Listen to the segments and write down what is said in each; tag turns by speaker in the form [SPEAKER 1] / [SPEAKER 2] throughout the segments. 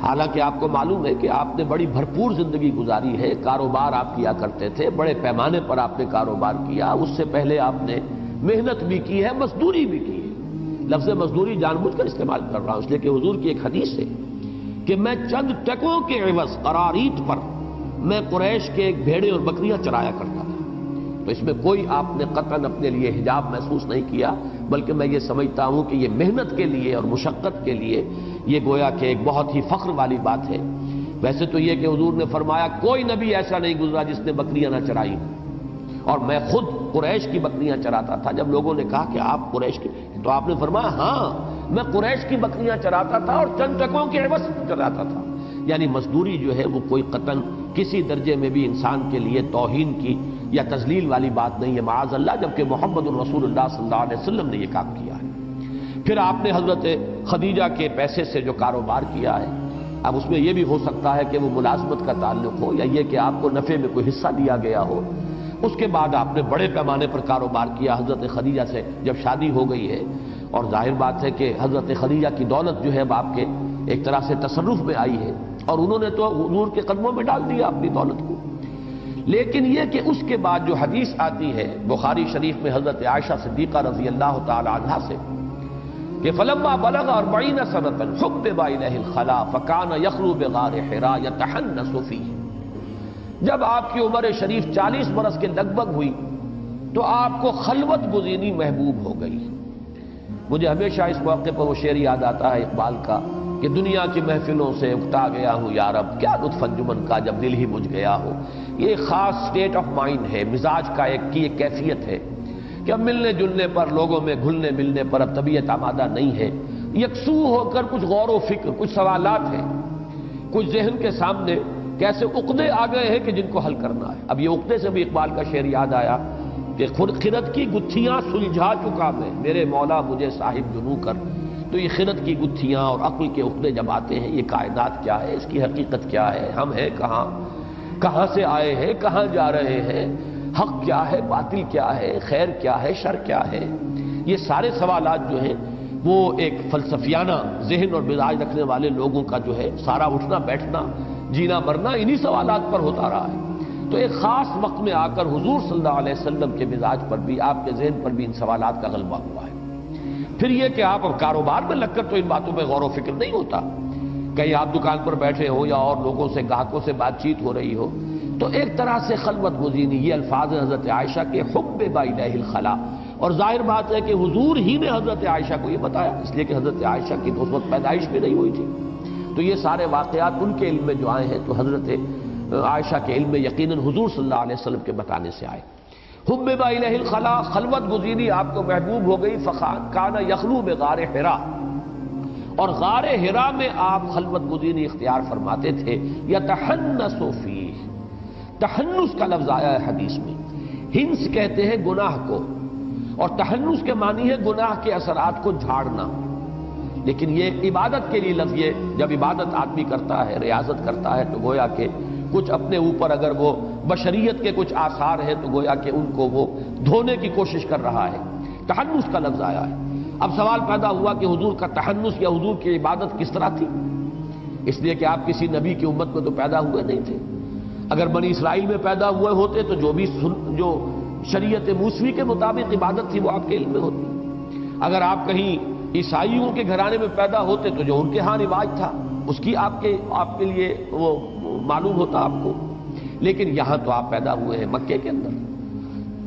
[SPEAKER 1] حالانکہ آپ کو معلوم ہے کہ آپ نے بڑی بھرپور زندگی گزاری ہے، کاروبار آپ کیا کرتے تھے، بڑے پیمانے پر آپ نے کاروبار کیا، اس سے پہلے آپ نے محنت بھی کی ہے، مزدوری بھی کی ہے۔ لفظ مزدوری جان بوجھ کر استعمال کر رہا ہوں اس لیے کہ حضور کی ایک حدیث ہے کہ میں چند ٹکوں کے عوض قراریط پر میں قریش کے ایک بھیڑے اور بکریاں چرایا کرتا تھا۔ تو اس میں کوئی آپ نے قطعاً اپنے لیے حجاب محسوس نہیں کیا، بلکہ میں یہ سمجھتا ہوں کہ یہ محنت کے لیے اور مشقت کے لیے یہ گویا کہ ایک بہت ہی فخر والی بات ہے۔ ویسے تو یہ کہ حضور نے فرمایا کوئی نبی ایسا نہیں گزرا جس نے بکریاں نہ چرائی، اور میں خود قریش کی بکریاں چراتا تھا۔ جب لوگوں نے کہا کہ آپ قریش کی، تو آپ نے فرمایا ہاں میں قریش کی بکریاں چراتا تھا اور چند ٹکوں کے عوض چراتا تھا۔ یعنی مزدوری جو ہے وہ کوئی قطعاً کسی درجے میں بھی انسان کے لیے توہین کی یا تذلیل والی بات نہیں ہے، معاذ اللہ، جبکہ محمد الرسول اللہ صلی اللہ علیہ وسلم نے یہ کام کیا ہے۔ پھر آپ نے حضرت خدیجہ کے پیسے سے جو کاروبار کیا ہے، اب اس میں یہ بھی ہو سکتا ہے کہ وہ ملازمت کا تعلق ہو یا یہ کہ آپ کو نفع میں کوئی حصہ دیا گیا ہو۔ اس کے بعد آپ نے بڑے پیمانے پر کاروبار کیا حضرت خدیجہ سے جب شادی ہو گئی ہے، اور ظاہر بات ہے کہ حضرت خدیجہ کی دولت جو ہے اب آپ کے ایک طرح سے تصرف میں آئی ہے، اور انہوں نے تو حضور کے قدموں میں ڈال دیا اپنی دولت کو۔ لیکن یہ کہ اس کے بعد جو حدیث آتی ہے بخاری شریف میں حضرت عائشہ صدیقہ رضی اللہ تعالی عنہا سے کہ فلما بلغ 40 سنة حبب إليه الخلاء فكان يخلو بغار حراء يتحنس فيه، جب آپ کی عمر شریف 40 برس کے لگ بھگ ہوئی تو آپ کو خلوت گزینی محبوب ہو گئی۔ مجھے ہمیشہ اس موقع پر وہ شعر یاد آتا ہے اقبال کا کہ دنیا کی محفلوں سے اکتا گیا ہوں یا رب، کیا لطف انجمن کا جب دل ہی بجھ گیا ہو۔ یہ ایک خاص سٹیٹ آف مائنڈ ہے، مزاج کا ایک کیفیت ہے کہ اب ملنے جلنے پر، لوگوں میں گھلنے ملنے پر اب طبیعت آمادہ نہیں ہے، یکسو ہو کر کچھ غور و فکر، کچھ سوالات ہیں، کچھ ذہن کے سامنے کیسے عقدے آ گئے ہیں کہ جن کو حل کرنا ہے۔ اب یہ عقدے سے بھی اقبال کا شعر یاد آیا کہ خرد کی گتھیاں سلجھا چکا میں، میرے مولا مجھے صاحب جنو کر۔ تو یہ خرد کی گتھیاں اور عقل کے عقدے جب آتے ہیں، یہ کائنات کیا ہے، اس کی حقیقت کیا ہے، ہم ہیں کہاں، کہاں سے آئے ہیں، کہاں جا رہے ہیں، حق کیا ہے، باطل کیا ہے، خیر کیا ہے، شر کیا ہے، یہ سارے سوالات جو ہیں وہ ایک فلسفیانہ ذہن اور مزاج رکھنے والے لوگوں کا جو ہے سارا اٹھنا بیٹھنا، جینا مرنا انہی سوالات پر ہوتا رہا ہے۔ تو ایک خاص وقت میں آ کر حضور صلی اللہ علیہ وسلم کے مزاج پر بھی، آپ کے ذہن پر بھی ان سوالات کا غلبہ ہوا ہے۔ پھر یہ کہ آپ اب کاروبار میں لگ کر تو ان باتوں پہ غور و فکر نہیں ہوتا، کہیں آپ دکان پر بیٹھے ہو یا اور لوگوں سے، گاہکوں سے بات چیت ہو رہی ہو، تو ایک طرح سے خلوت گزینی، یہ الفاظ حضرت عائشہ کے حبب الیہ الخلاء، اور ظاہر بات ہے کہ حضور ہی نے حضرت عائشہ کو یہ بتایا، اس لیے کہ حضرت عائشہ کی تو اس وقت پیدائش بھی نہیں ہوئی تھی۔ تو یہ سارے واقعات ان کے علم میں جو آئے ہیں تو حضرت عائشہ کے علم میں یقیناً حضور صلی اللہ علیہ وسلم کے بتانے سے آئے۔ حبب الیہ الخلاء، خلوت گزینی آپ کو محبوب ہو گئی، کان یخلو بغار حراء، اور غار حراء میں آپ خلوت گزینی اختیار فرماتے تھے۔ یتحنس فیہ، تحنس کا لفظ آیا ہے حدیث میں، ہنس کہتے ہیں گناہ کو، اور تحنس کے معنی ہے گناہ کے اثرات کو جھاڑنا، لیکن یہ عبادت کے لیے لفظ، یہ جب عبادت آدمی کرتا ہے، ریاضت کرتا ہے، تو گویا کہ کچھ اپنے اوپر اگر وہ بشریت کے کچھ آثار ہیں تو گویا کہ ان کو وہ دھونے کی کوشش کر رہا ہے، تحنس کا لفظ آیا ہے۔ اب سوال پیدا ہوا کہ حضور کا تحنس یا حضور کی عبادت کس طرح تھی، اس لیے کہ آپ کسی نبی کی امت میں تو پیدا ہوئے نہیں تھے۔ اگر بنی اسرائیل میں پیدا ہوئے ہوتے تو جو شریعت موسوی کے مطابق عبادت تھی وہ آپ کے علم میں ہوتی۔ اگر آپ کہیں عیسائیوں کے گھرانے میں پیدا ہوتے تو جو ان کے ہاں رواج تھا اس کی آپ کے لیے وہ معلوم ہوتا آپ کو، لیکن یہاں تو آپ پیدا ہوئے ہیں مکے کے اندر،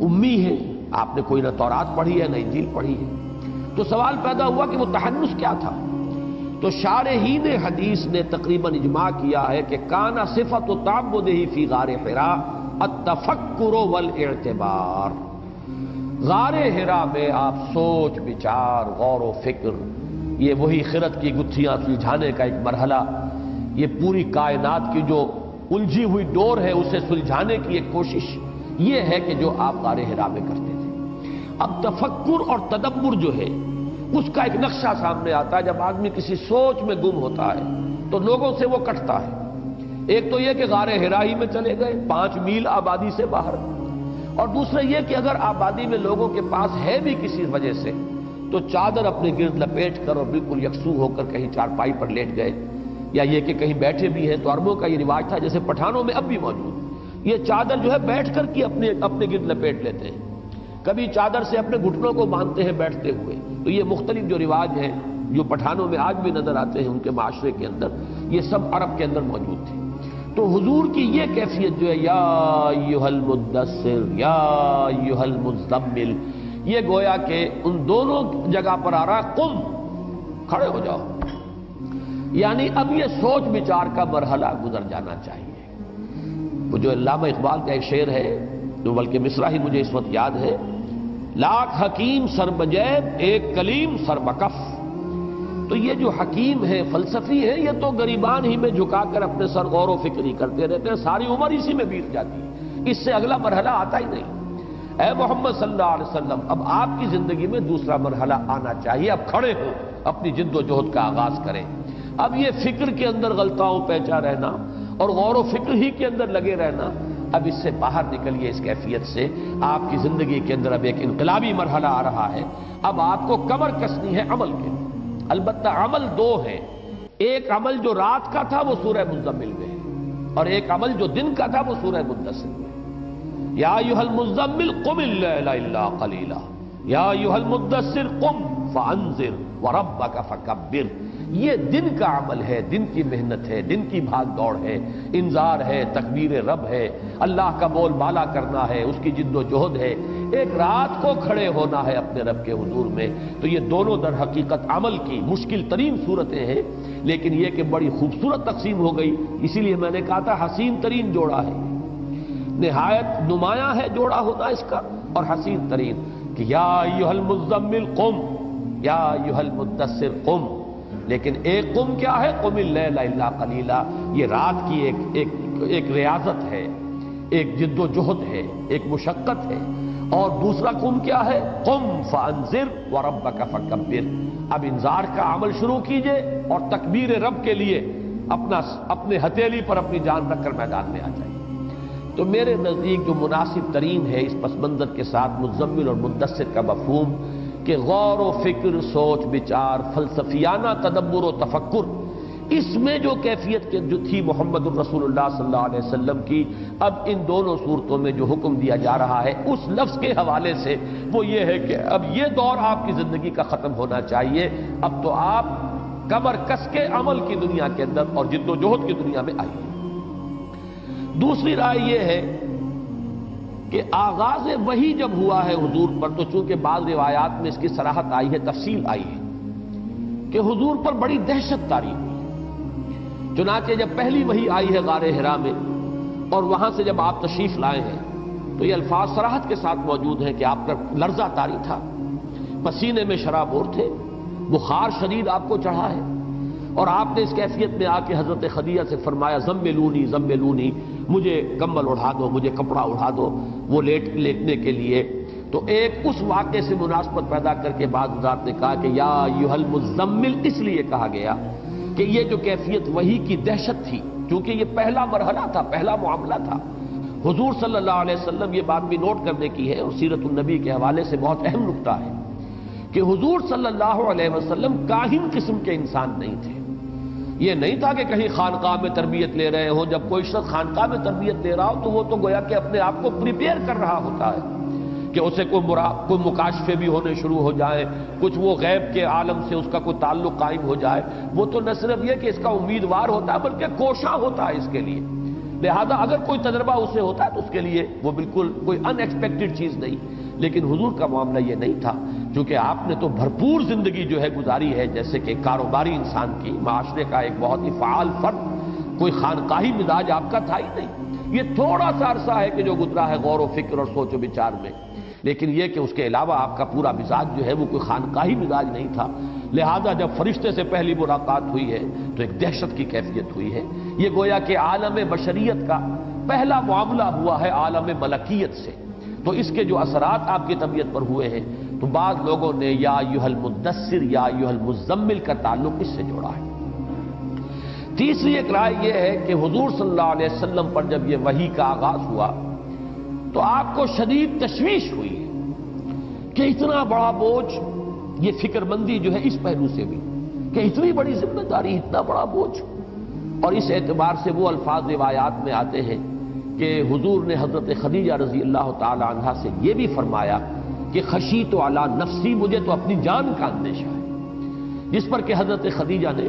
[SPEAKER 1] امی ہیں، آپ نے کوئی نہ تورات پڑھی ہے نہ انجیل پڑھی ہے، تو سوال پیدا ہوا کہ وہ تحنس کیا تھا۔ تو شارحین حدیث نے تقریباً اجماع کیا ہے کہ کانا صفت تعبدہ فی غار حراء التفکر والاعتبار، غار حراء میں آپ سوچ بچار، غور و فکر، یہ وہی خرد کی گتھیاں سلجھانے کا ایک مرحلہ، یہ پوری کائنات کی جو الجھی ہوئی ڈور ہے اسے سلجھانے کی ایک کوشش، یہ ہے کہ جو آپ غار حراء میں کرتے تھے۔ اب تفکر اور تدبر جو ہے اس کا ایک نقشہ سامنے آتا ہے، جب آدمی کسی سوچ میں گم ہوتا ہے تو لوگوں سے وہ کٹتا ہے۔ ایک تو یہ کہ غار حراء ہی میں چلے گئے 5 میل آبادی سے باہر، اور دوسرا یہ کہ اگر آبادی میں لوگوں کے پاس ہے بھی کسی وجہ سے تو چادر اپنے گرد لپیٹ کر اور بالکل یکسو ہو کر کہیں چارپائی پر لیٹ گئے، یا یہ کہ کہیں بیٹھے بھی ہیں تو عربوں کا یہ رواج تھا، جیسے پٹھانوں میں اب بھی موجود، یہ چادر جو ہے بیٹھ کر کے اپنے گرد لپیٹ لیتے ہیں، کبھی چادر سے اپنے گھٹنوں کو باندھتے ہیں بیٹھتے ہوئے۔ تو یہ مختلف جو رواج ہیں جو پٹھانوں میں آج بھی نظر آتے ہیں ان کے معاشرے کے اندر، یہ سب عرب کے اندر موجود تھے۔ تو حضور کی یہ کیفیت جو ہے یا ایھا المدثر یا ایھا المزمل، یہ گویا کہ ان دونوں جگہ پر آ رہا ہے، قم، کھڑے ہو جاؤ، یعنی اب یہ سوچ بچار کا مرحلہ گزر جانا چاہیے۔ وہ جو علامہ اقبال کا ایک شعر ہے، جو بلکہ مصرع ہی مجھے اس وقت یاد ہے، لاکھ حکیم سر بجیب ایک کلیم سر بکف۔ تو یہ جو حکیم ہے، فلسفی ہے، یہ تو گریبان ہی میں جھکا کر اپنے سر غور و فکری کرتے رہتے ہیں، ساری عمر اسی میں بیت جاتی ہے، اس سے اگلا مرحلہ آتا ہی نہیں۔ اے محمد صلی اللہ علیہ وسلم، اب آپ کی زندگی میں دوسرا مرحلہ آنا چاہیے، اب کھڑے ہو، اپنی جد و جہد کا آغاز کریں۔ اب یہ فکر کے اندر غلطاؤں پیچا رہنا اور غور و فکر ہی کے اندر لگے رہنا، اب اس سے باہر نکلیے، اس کیفیت سے۔ آپ کی زندگی کے اندر اب ایک انقلابی مرحلہ آ رہا ہے، اب آپ کو کمر کسنی ہے عمل کے۔ البتہ عمل دو ہیں، ایک عمل جو رات کا تھا وہ سورہ مزمل میں ہے، اور ایک عمل جو دن کا تھا وہ سورہ مدثر میں ہے۔ یا ایھا المزمل قم اللیل الا قلیلا یا ایھا المدثر قم فانذر وربک فکبر۔ یہ دن کا عمل ہے، دن کی محنت ہے، دن کی بھاگ دوڑ ہے، انذار ہے، تکبیر رب ہے، اللہ کا بول بالا کرنا ہے، اس کی جد و جہد ہے، ایک رات کو کھڑے ہونا ہے اپنے رب کے حضور میں۔ تو یہ دونوں در حقیقت عمل کی مشکل ترین صورتیں ہیں، لیکن یہ کہ بڑی خوبصورت تقسیم ہو گئی، اسی لیے میں نے کہا تھا حسین ترین جوڑا ہے، نہایت نمایاں ہے جوڑا ہونا اس کا، اور حسین ترین کہ یا ایھا المزمل قم یا ایھا المدثر قم۔ لیکن ایک قم کیا ہے؟ قم اللیل الا قلیلا، یہ رات کی ایک ریاضت ہے، ایک جد و جہد ہے، ایک مشقت ہے۔ اور دوسرا قم کیا ہے؟ قم فانذر وربک فکبر۔ اب انذار کا عمل شروع کیجئے اور تکبیر رب کے لیے اپنے ہتھیلی پر اپنی جان رکھ کر میدان میں آ جائیے۔ تو میرے نزدیک جو مناسب ترین ہے اس پس منظر کے ساتھ مزمل اور مدثر کا مفہوم، کہ غور و فکر، سوچ بچار، فلسفیانہ تدبر و تفکر، اس میں جو کیفیت جو تھی محمد الرسول اللہ صلی اللہ علیہ وسلم کی، اب ان دونوں صورتوں میں جو حکم دیا جا رہا ہے اس لفظ کے حوالے سے وہ یہ ہے کہ اب یہ دور آپ کی زندگی کا ختم ہونا چاہیے، اب تو آپ کمر کس کے عمل کی دنیا کے اندر اور جد و جہد کی دنیا میں آئیے۔ دوسری رائے یہ ہے کہ آغاز وحی جب ہوا ہے حضور پر، تو چونکہ بعض روایات میں اس کی صراحت آئی ہے، تفصیل آئی ہے کہ حضور پر بڑی دہشت طاری ہوئی۔ چنانچہ جب پہلی وحی آئی ہے غار حرا میں، اور وہاں سے جب آپ تشریف لائے ہیں، تو یہ الفاظ صراحت کے ساتھ موجود ہیں کہ آپ کا لرزہ طاری تھا، پسینے میں شرابور تھے، بخار شدید آپ کو چڑھا ہے، اور آپ نے اس کیفیت میں آ کے حضرت خدیجہ سے فرمایا زملونی زملونی، مجھے کمبل اڑا دو، مجھے کپڑا اڑا دو، وہ لیٹنے کے لیے۔ تو ایک اس واقعے سے مناسبت پیدا کر کے بعض حضرات نے کہا کہ یا ایھا المزمل اس لیے کہا گیا کہ یہ جو کیفیت وحی کی دہشت تھی، کیونکہ یہ پہلا مرحلہ تھا، پہلا معاملہ تھا۔ حضور صلی اللہ علیہ وسلم، یہ بات بھی نوٹ کرنے کی ہے اور سیرت النبی کے حوالے سے بہت اہم نکتہ ہے کہ حضور صلی اللہ علیہ وسلم کاہن قسم کے انسان نہیں تھے۔ یہ نہیں تھا کہ کہیں خانقاہ میں تربیت لے رہے ہوں، جب کوئی شخص خانقاہ میں تربیت لے رہا ہو تو وہ تو گویا کہ اپنے آپ کو پریپیئر کر رہا ہوتا ہے کہ اسے کوئی مکاشفے بھی ہونے شروع ہو جائیں، کچھ وہ غیب کے عالم سے اس کا کوئی تعلق قائم ہو جائے۔ وہ تو نہ صرف یہ کہ اس کا امیدوار ہوتا ہے بلکہ کوشاں ہوتا ہے اس کے لیے۔ لہذا اگر کوئی تجربہ اسے ہوتا ہے تو اس کے لیے وہ بالکل کوئی ان ایکسپیکٹڈ چیز نہیں۔ لیکن حضور کا معاملہ یہ نہیں تھا، کیونکہ آپ نے تو بھرپور زندگی جو ہے گزاری ہے، جیسے کہ کاروباری انسان کی، معاشرے کا ایک بہت ہی فعال فرد، کوئی خانقاہی مزاج آپ کا تھا ہی نہیں۔ یہ تھوڑا سا عرصہ ہے کہ جو گزرا ہے غور و فکر اور سوچ و بچار میں، لیکن یہ کہ اس کے علاوہ آپ کا پورا مزاج جو ہے وہ کوئی خانقاہی مزاج نہیں تھا۔ لہذا جب فرشتے سے پہلی ملاقات ہوئی ہے تو ایک دہشت کی کیفیت ہوئی ہے۔ یہ گویا کہ عالم بشریت کا پہلا معاملہ ہوا ہے عالم ملکیت سے، تو اس کے جو اثرات آپ کی طبیعت پر ہوئے ہیں، تو بعض لوگوں نے یا ایھا المدثر یا ایھا المزمل کا تعلق اس سے جوڑا ہے۔ تیسری ایک رائے یہ ہے کہ حضور صلی اللہ علیہ وسلم پر جب یہ وحی کا آغاز ہوا تو آپ کو شدید تشویش ہوئی ہے کہ اتنا بڑا بوجھ، یہ فکر مندی جو ہے اس پہلو سے بھی کہ اتنی بڑی ذمہ داری، اتنا بڑا بوجھ، اور اس اعتبار سے وہ الفاظ روایات میں آتے ہیں کہ حضور نے حضرت خدیجہ رضی اللہ تعالی عنہا سے یہ بھی فرمایا کہ خشیت علی نفسی، مجھے تو اپنی جان کا اندیشہ ہے، جس پر کہ حضرت خدیجہ نے،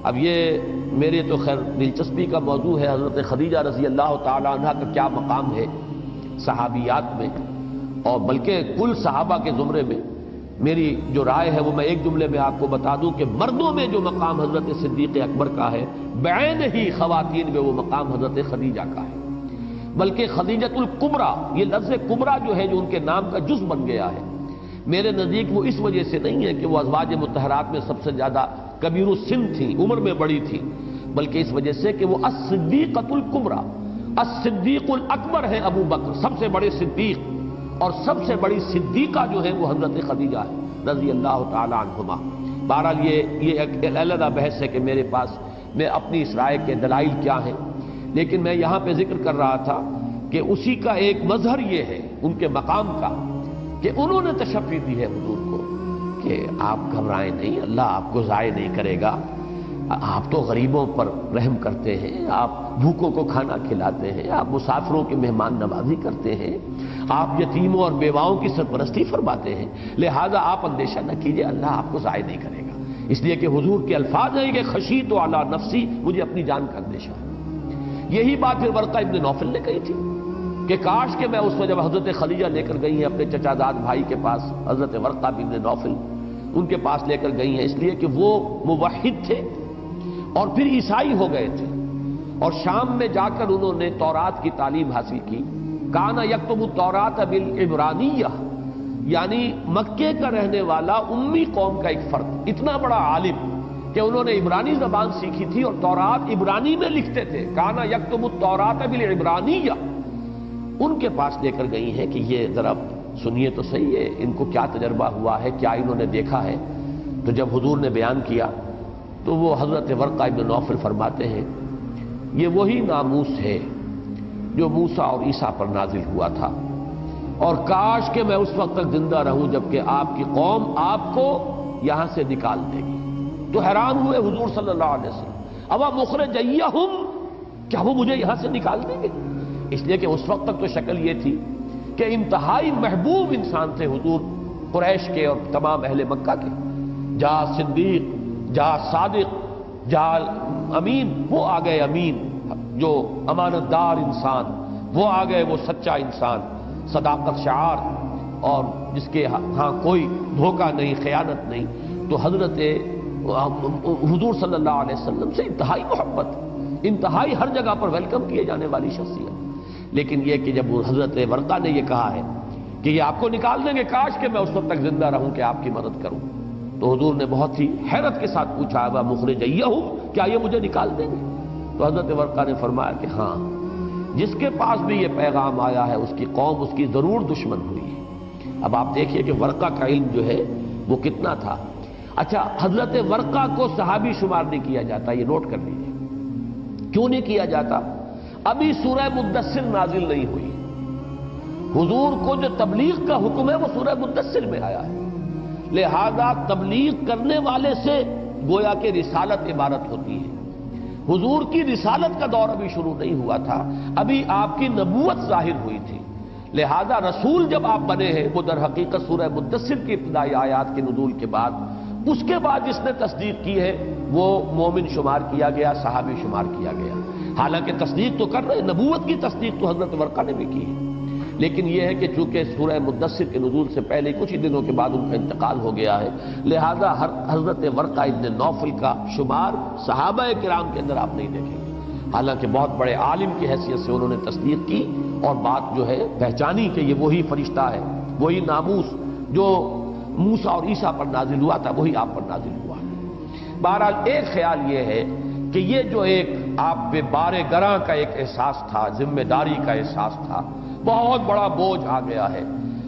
[SPEAKER 1] اب یہ میرے تو خیر دلچسپی کا موضوع ہے، حضرت خدیجہ رضی اللہ تعالی عنہا کا کیا مقام ہے صحابیات میں اور بلکہ کل صحابہ کے زمرے میں۔ میری جو رائے ہے وہ میں ایک جملے میں آپ کو بتا دوں کہ مردوں میں جو مقام حضرت صدیق اکبر کا ہے، بعین ہی خواتین میں وہ مقام حضرت خدیجہ کا ہے، بلکہ خدیجۃ الکبریٰ، یہ لفظ کبریٰ جو ہے جو ان کے نام کا جز بن گیا ہے، میرے نزدیک وہ اس وجہ سے نہیں ہے کہ وہ ازواج مطہرات میں سب سے زیادہ کبیر السن تھی، عمر میں بڑی تھی، بلکہ اس وجہ سے کہ وہ الصدیقۃ الکبریٰ، الصدیق الاکبر ہے ابو بکر، سب سے بڑے صدیق، اور سب سے بڑی صدیقہ جو ہے وہ حضرت خدیجہ ہے رضی اللہ تعالی عنہما۔ بہرحال یہ ایک علیحدہ بحث ہے کہ میرے پاس میں اپنی اس رائے کے دلائل کیا ہیں، لیکن میں یہاں پہ ذکر کر رہا تھا کہ اسی کا ایک مظہر یہ ہے ان کے مقام کا کہ انہوں نے تشفی دی ہے حضور کو کہ آپ گھبرائیں نہیں، اللہ آپ کو ضائع نہیں کرے گا، آپ تو غریبوں پر رحم کرتے ہیں، آپ بھوکوں کو کھانا کھلاتے ہیں، آپ مسافروں کی مہمان نوازی کرتے ہیں، آپ یتیموں اور بیواؤں کی سرپرستی فرماتے ہیں، لہذا آپ اندیشہ نہ کیجیے، اللہ آپ کو ضائع نہیں کرے گا۔ اس لیے کہ حضور کے الفاظ ہیں کہ خشیت علی نفسی، مجھے اپنی جان کا اندیشہ ہے۔ یہی بات پھر ورقہ ابن نوفل نے کہی تھی کہ کاش کہ میں اس وقت جب حضرت خدیجہ لے کر گئی ہیں اپنے چچا زاد بھائی کے پاس، حضرت ورقہ ابن نوفل ان کے پاس لے کر گئی ہیں، اس لیے کہ وہ موحد تھے اور پھر عیسائی ہو گئے تھے، اور شام میں جا کر انہوں نے تورات کی تعلیم حاصل کی۔ کان یکتب التوراۃ بالعبرانیہ، یعنی مکے کا رہنے والا امی قوم کا ایک فرد، اتنا بڑا عالم کہ انہوں نے عبرانی زبان سیکھی تھی اور تورات عبرانی میں لکھتے تھے، کان یکتب التوراۃ بالعبرانیہ، ان کے پاس لے کر گئی ہیں کہ یہ ذرا سنیے تو صحیح ہے، ان کو کیا تجربہ ہوا ہے، کیا انہوں نے دیکھا ہے۔ تو جب حضور نے بیان کیا تو وہ حضرت ورقہ ابن نوفل فرماتے ہیں یہ وہی ناموس ہے جو موسیٰ اور عیسیٰ پر نازل ہوا تھا، اور کاش کہ میں اس وقت تک زندہ رہوں جبکہ آپ کی قوم آپ کو یہاں سے نکال دے گی۔ تو حیران ہوئے حضور صلی اللہ علیہ وسلم، اوا مخرجیہم، کیا وہ مجھے یہاں سے نکال دیں گے؟ اس لیے کہ اس وقت تک تو شکل یہ تھی کہ انتہائی محبوب انسان تھے حضور قریش کے اور تمام اہل مکہ کے، جا صدیق، جا صادق، جا امین، وہ آ گئے امین، جو امانت دار انسان، وہ آ گئے وہ سچا انسان، صداقت شعار، اور جس کے ہاں کوئی دھوکہ نہیں، خیانت نہیں۔ تو حضرت حضور صلی اللہ علیہ وسلم سے انتہائی محبت، انتہائی ہر جگہ پر ویلکم کیے جانے والی شخصیت۔ لیکن یہ کہ جب حضرت ورقہ نے یہ کہا ہے کہ یہ آپ کو نکال دیں گے، کاش کہ میں اس وقت تک زندہ رہوں کہ آپ کی مدد کروں، تو حضور نے بہت ہی حیرت کے ساتھ پوچھا ہے مخرجیہم، کیا یہ مجھے نکال دیں گے؟ تو حضرت ورقہ نے فرمایا کہ ہاں، جس کے پاس بھی یہ پیغام آیا ہے اس کی قوم اس کی ضرور دشمن ہوئی ہے۔ اب آپ دیکھیے کہ ورقہ کا علم جو ہے وہ کتنا تھا۔ اچھا، حضرت ورقہ کو صحابی شمار نہیں کیا جاتا، یہ نوٹ کر لیجیے۔ کیوں نہیں کیا جاتا؟ ابھی سورہ مدثر نازل نہیں ہوئی، حضور کو جو تبلیغ کا حکم ہے وہ سورہ مدثر میں آیا ہے، لہذا تبلیغ کرنے والے سے گویا کہ رسالت عبارت ہوتی ہے۔ حضور کی رسالت کا دور ابھی شروع نہیں ہوا تھا، ابھی آپ کی نبوت ظاہر ہوئی تھی، لہذا رسول جب آپ بنے ہیں وہ در حقیقت سورہ مدثر کی ابتدائی آیات کے نزول کے بعد، اس کے بعد جس نے تصدیق کی ہے وہ مومن شمار کیا گیا، صحابی شمار کیا گیا۔ حالانکہ تصدیق تو کر رہے، نبوت کی تصدیق تو حضرت ورقہ نے بھی کی ہے، لیکن یہ ہے کہ چونکہ سورہ مدثر کے نزول سے پہلے کچھ ہی دنوں کے بعد ان کا انتقال ہو گیا ہے، لہذا حضرت ورقہ ابن نوفل کا شمار صحابہ کرام کے اندر آپ نہیں دیکھیں گے۔ حالانکہ بہت بڑے عالم کی حیثیت سے انہوں نے تصدیق کی اور بات جو ہے پہچانی کہ یہ وہی فرشتہ ہے، وہی ناموس جو موسیٰ اور عیسیٰ پر نازل ہوا تھا وہی آپ پر نازل ہوا ہے۔ بہرحال ایک خیال یہ ہے کہ یہ جو ایک آپ پہ بار گراں کا ایک احساس تھا، ذمہ داری کا احساس تھا، بہت بڑا بوجھ آ گیا ہے،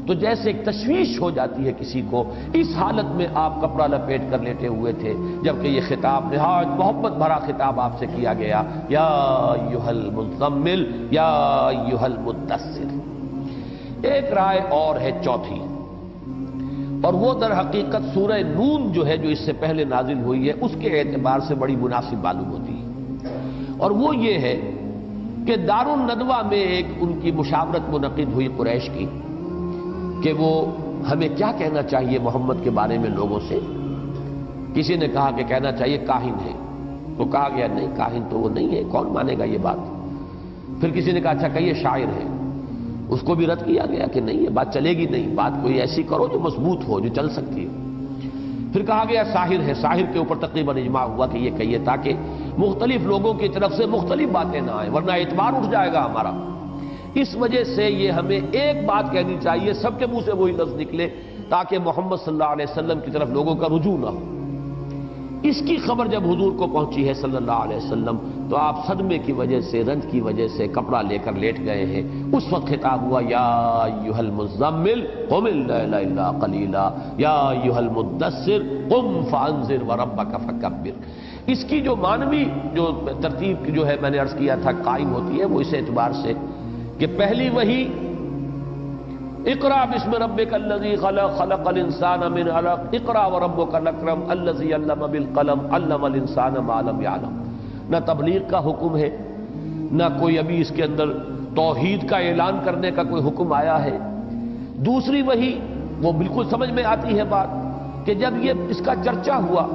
[SPEAKER 1] تو جیسے ایک تشویش ہو جاتی ہے کسی کو، اس حالت میں آپ کپڑا لپیٹ کر لیٹے ہوئے تھے جبکہ یہ خطاب نہایت محبت بھرا خطاب آپ سے کیا گیا، یا ایھا المزمل یا ایھا المدثر۔ ایک رائے اور ہے چوتھی، اور وہ در حقیقت سورہ نون جو ہے جو اس سے پہلے نازل ہوئی ہے اس کے اعتبار سے بڑی مناسب معلوم ہوتی ہے۔ اور وہ یہ ہے کہ دارالندوہ میں ایک ان کی مشاورت منعقد ہوئی قریش کی کہ وہ ہمیں کیا کہنا چاہیے محمد کے بارے میں لوگوں سے. کسی نے کہا کہ کہنا چاہیے کاہن ہے. تو کہا گیا نہیں، کاہن تو وہ نہیں ہے، کون مانے گا یہ بات. پھر کسی نے کہا اچھا کہیے شاعر ہے. اس کو بھی رد کیا گیا کہ نہیں، یہ بات چلے گی نہیں، بات کوئی ایسی کرو جو مضبوط ہو، جو چل سکتی ہو. پھر کہا گیا ساحر ہے. ساحر کے اوپر تقریباً اجماع ہوا کہ یہ کہیے تاکہ مختلف لوگوں کی طرف سے مختلف باتیں نہ آئیں، ورنہ اعتبار اٹھ جائے گا ہمارا. اس وجہ سے یہ ہمیں ایک بات کہنی چاہیے، سب کے منہ سے وہی لفظ نکلے تاکہ محمد صلی اللہ علیہ وسلم کی طرف لوگوں کا رجوع نہ ہو. اس کی خبر جب حضور کو پہنچی ہے صلی اللہ علیہ وسلم تو آپ صدمے کی وجہ سے، رنج کی وجہ سے کپڑا لے کر لیٹ گئے ہیں. اس وقت خطاب ہوا یا ایھا المزمل قم اللیل الا قلیلا یا ایھا المدثر قم فانذر وربک فکبر. اس کی جو معنوی جو ترتیب جو ہے میں نے عرض کیا تھا قائم ہوتی ہے وہ اس اعتبار سے کہ پہلی وحی اقرا بسم ربک الذی خلق خلق الانسان من علق اقرا وربک الاکرم الذی علم بالقلم علم الانسان ما لم یعلم. نہ تبلیغ کا حکم ہے، نہ کوئی ابھی اس کے اندر توحید کا اعلان کرنے کا کوئی حکم آیا ہے. دوسری وحی وہ بالکل سمجھ میں آتی ہے بات کہ جب یہ اس کا چرچا ہوا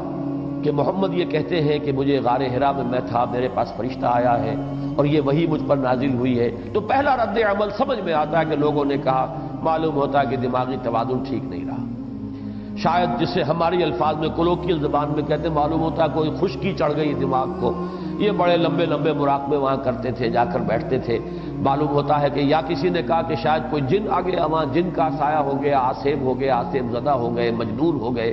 [SPEAKER 1] کہ محمد یہ کہتے ہیں کہ مجھے غار حرا میں تھا، میرے پاس فرشتہ آیا ہے اور یہ وحی مجھ پر نازل ہوئی ہے، تو پہلا رد عمل سمجھ میں آتا ہے کہ لوگوں نے کہا معلوم ہوتا ہے کہ دماغی توازن ٹھیک نہیں رہا. شاید جسے ہماری الفاظ میں کولوکیل زبان میں کہتے ہیں معلوم ہوتا ہے کوئی خشکی چڑھ گئی دماغ کو. یہ بڑے لمبے لمبے مراقبے وہاں کرتے تھے، جا کر بیٹھتے تھے. معلوم ہوتا ہے کہ یا کسی نے کہا کہ شاید کوئی جن آ گیا، وہاں جن کا سایہ ہو گیا، آسیب ہو گیا، آسیب زدہ ہو گئے، مجنون ہو گئے.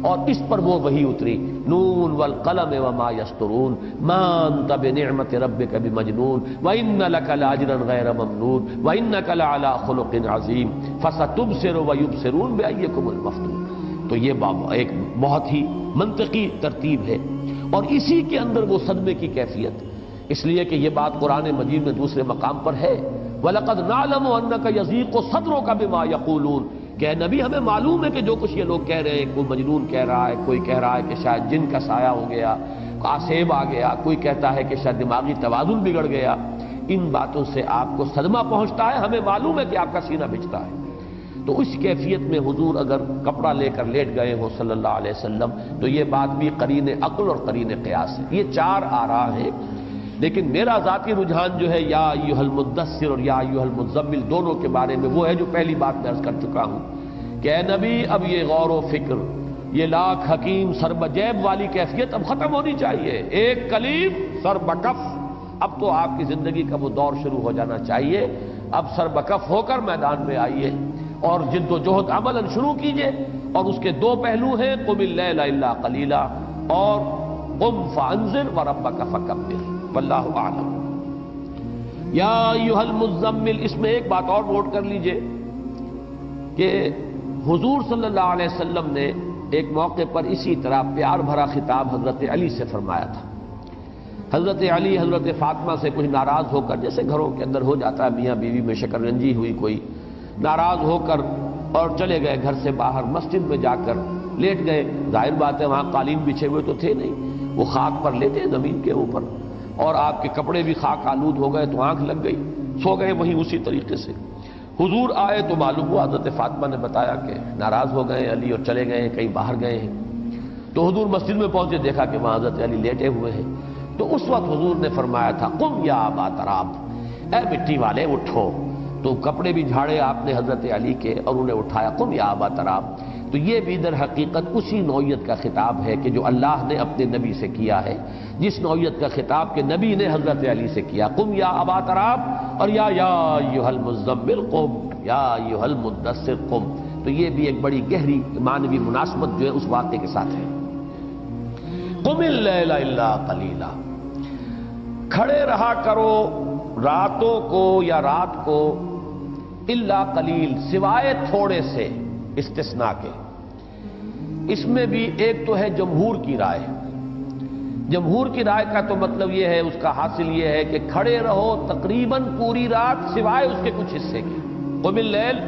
[SPEAKER 1] اور اس پر وہ وحی اتری نون والقلم وما یسطرون ما انت بنعمت ربک بمجنون وان لک لاجرا غیر ممنون وانک لعلی خلق عظیم فستبصر ویبصرون بایکم المفتون. تو یہ ایک بہت ہی منطقی ترتیب ہے اور اسی کے اندر وہ صدمے کی کیفیت، اس لیے کہ یہ بات قرآن مجید میں دوسرے مقام پر ہے وَلَقَدْ نَعْلَمُ أَنَّكَ يَضِيقُ صَدْرُكَ بِمَا يَقُولُونَ کہ نبی ہمیں معلوم ہے کہ جو کچھ یہ لوگ کہہ رہے ہیں، کوئی مجنون کہہ رہا ہے، کوئی کہہ رہا ہے کہ شاید جن کا سایہ ہو گیا، آسیب آ گیا، کوئی کہتا ہے کہ شاید دماغی توازن بگڑ گیا. ان باتوں سے آپ کو صدمہ پہنچتا ہے، ہمیں معلوم ہے کہ آپ کا سینہ بھجتا ہے. تو اس کیفیت میں حضور اگر کپڑا لے کر لیٹ گئے ہو صلی اللہ علیہ وسلم تو یہ بات بھی قرین عقل اور قرین قیاس ہے. یہ چار آراء ہیں، لیکن میرا ذاتی رجحان جو ہے یا ایھا المدثر اور یا ایھا المزمل دونوں کے بارے میں وہ ہے جو پہلی بات میں عرض کر چکا ہوں کہ اے نبی اب یہ غور و فکر، یہ لاکھ حکیم سر بجیب والی کیفیت اب ختم ہونی چاہیے. ایک کلیم سر بکف، اب تو آپ کی زندگی کا وہ دور شروع ہو جانا چاہیے. اب سر بکف ہو کر میدان میں آئیے اور جد و جہد عملاً شروع کیجئے. اور اس کے دو پہلو ہیں قم اللیل الا قلیلا اور قم فانذر وربک فکبر. واللہ اعلم. یا ایھا المزمل، اس میں ایک بات اور نوٹ کر لیجئے کہ حضور صلی اللہ علیہ وسلم نے ایک موقع پر اسی طرح پیار بھرا خطاب حضرت علی سے فرمایا تھا. حضرت علی حضرت فاطمہ سے کچھ ناراض ہو کر، جیسے گھروں کے اندر ہو جاتا ہے میاں بیوی میں شکر رنجی ہوئی، کوئی ناراض ہو کر اور چلے گئے گھر سے باہر، مسجد میں جا کر لیٹ گئے. ظاہر بات ہے وہاں قالین بچھے ہوئے تو تھے نہیں، وہ خاک پر لیٹے زمین کے اوپر، اور آپ کے کپڑے بھی خاک آلود ہو گئے تو آنکھ لگ گئی، سو گئے وہیں اسی طریقے سے. حضور آئے تو معلوم ہوا، حضرت فاطمہ نے بتایا کہ ناراض ہو گئے علی اور چلے گئے ہیں، کہیں باہر گئے ہیں. تو حضور مسجد میں پہنچے، دیکھا کہ وہاں حضرت علی لیٹے ہوئے ہیں. تو اس وقت حضور نے فرمایا تھا قم یا ابا تراب، اے مٹی والے اٹھو. تو کپڑے بھی جھاڑے آپ نے حضرت علی کے اور انہیں اٹھایا، قم یا ابا تراب. تو یہ بھی در حقیقت اسی نوعیت کا خطاب ہے کہ جو اللہ نے اپنے نبی سے کیا ہے، جس نوعیت کا خطاب کہ نبی نے حضرت علی سے کیا، قم یا ابا تراب اور یا ایھا المزمل قم یا ایھا المدثر قم. تو یہ بھی ایک بڑی گہری معنوی مناسبت جو ہے اس واقعے کے ساتھ ہے. قم اللیل الا قلیلا، کھڑے رہا کرو راتوں کو یا رات کو، الا قلیل سوائے تھوڑے سے، استثناء کے. اس میں بھی ایک تو ہے جمہور کی رائے. جمہور کی رائے کا تو مطلب یہ ہے، اس کا حاصل یہ ہے کہ کھڑے رہو تقریباً پوری رات سوائے اس کے کچھ حصے کے. قم اللیل